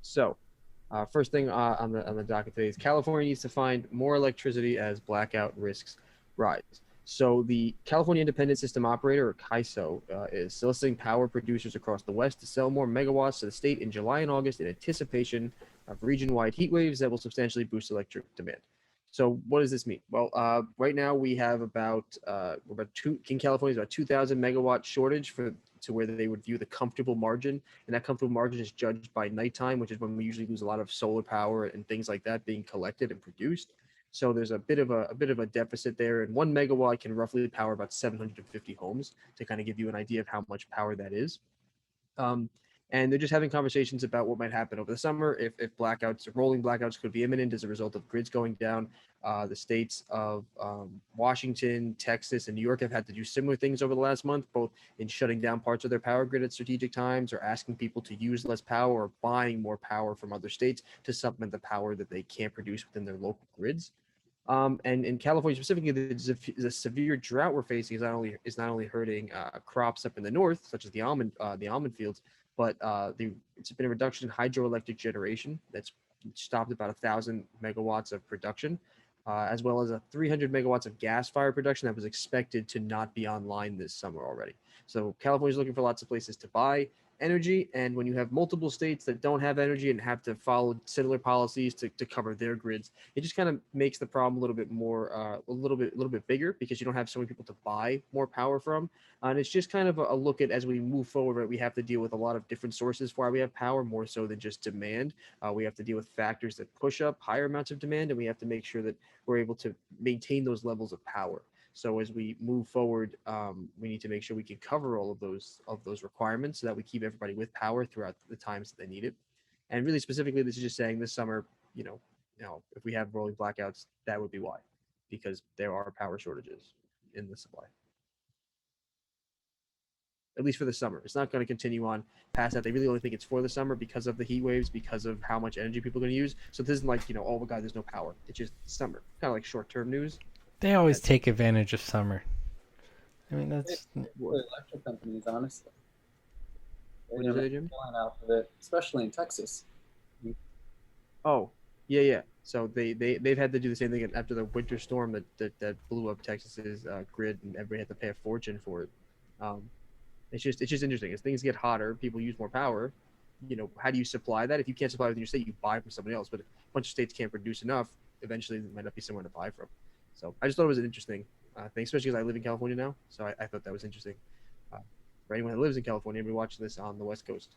So, first thing on the docket today is California needs to find more electricity as blackout risks rise. So the California Independent System Operator, or CAISO, is soliciting power producers across the West to sell more megawatts to the state in July and August in anticipation of region-wide heat waves that will substantially boost electric demand. So what does this mean? Well, right now we have King California is about 2,000 megawatt shortage for to where they would view the comfortable margin, and that comfortable margin is judged by nighttime, which is when we usually lose a lot of solar power and things like that being collected and produced. So there's a bit of a deficit there, and 1 megawatt can roughly power about 750 homes to kind of give you an idea of how much power that is. Um, and they're just having conversations about what might happen over the summer if blackouts, if rolling blackouts could be imminent as a result of grids going down. The states of Washington, Texas, and New York have had to do similar things over the last month, both in shutting down parts of their power grid at strategic times or asking people to use less power or buying more power from other states to supplement the power that they can't produce within their local grids. And in California specifically, the severe drought we're facing is not only hurting crops up in the north, such as the almond fields, but it's been a reduction in hydroelectric generation that's stopped about 1,000 megawatts of production, as well as a 300 megawatts of gas fire production that was expected to not be online this summer already. So California is looking for lots of places to buy energy, and when you have multiple states that don't have energy and have to follow similar policies to cover their grids, it just kind of makes the problem a little bit more a little bit bigger because you don't have so many people to buy more power from. And it's just kind of a look at as we move forward, right? We have to deal with a lot of different sources for why we have power, more so than just demand. We have to deal with factors that push up higher amounts of demand, and we have to make sure that we're able to maintain those levels of power. So as we move forward, we need to make sure we can cover all of those requirements so that we keep everybody with power throughout the times that they need it. And really specifically, this is just saying this summer, if we have rolling blackouts, that would be why, because there are power shortages in the supply. At least for the summer, it's not going to continue on past that. They really only think it's for the summer because of the heat waves, because of how much energy people are going to use. So this isn't like oh my god, there's no power. It's just summer, kind of like short-term news. They always That's it. take advantage of summer. I mean, that's The electric companies, honestly, they're What did gonna you make say, Jim? a killing off of it, especially in Texas. Oh, yeah, yeah. So they've had to do the same thing after the winter storm that blew up Texas's grid, and everybody had to pay a fortune for it. Um, it's just interesting. As things get hotter, people use more power. How do you supply that? If you can't supply within your state, you buy from somebody else. But if a bunch of states can't produce enough, eventually there might not be somewhere to buy from. So I just thought it was an interesting thing, especially because I live in California now. So I thought that was interesting. Uh, for anyone that lives in California, anybody watching this on the West Coast,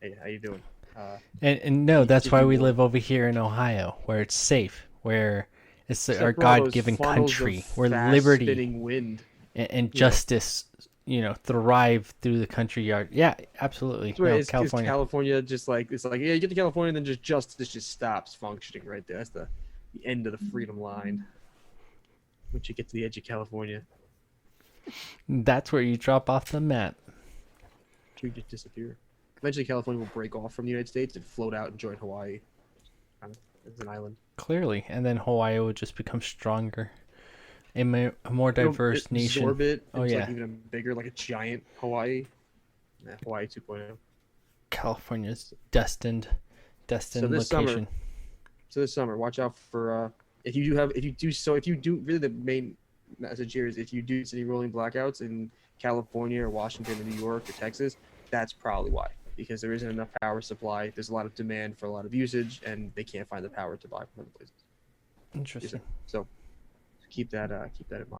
hey, how you doing? Uh, and no, did, that's did why you we warn? live over here in Ohio, where it's safe, where it's our Except for all those God-given funnels of country, where fast liberty spinning wind. and You know, justice, thrive through the country yard. Yeah, absolutely. it's where No, it's because California. California just like it's like yeah, you get to California and then just justice just stops functioning right there. That's the end of the freedom line. Once you get to the edge of California, That's where you drop off the map. you just disappear. Eventually, California will break off from the United States and float out and join Hawaii, kind of as an island. Clearly, and then Hawaii would just become stronger, a more It'll diverse nation. absorb it Oh into like yeah, even a bigger, like a giant Hawaii. Yeah, Hawaii 2.0. California's So, so destined this summer, location. watch out for if you do really the main message here is if you do see any rolling blackouts in California or Washington or New York or Texas, that's probably why. Because there isn't enough power supply. There's a lot of demand for a lot of usage, and they can't find the power to buy from other places. Yes, sir. Interesting. So keep that in mind.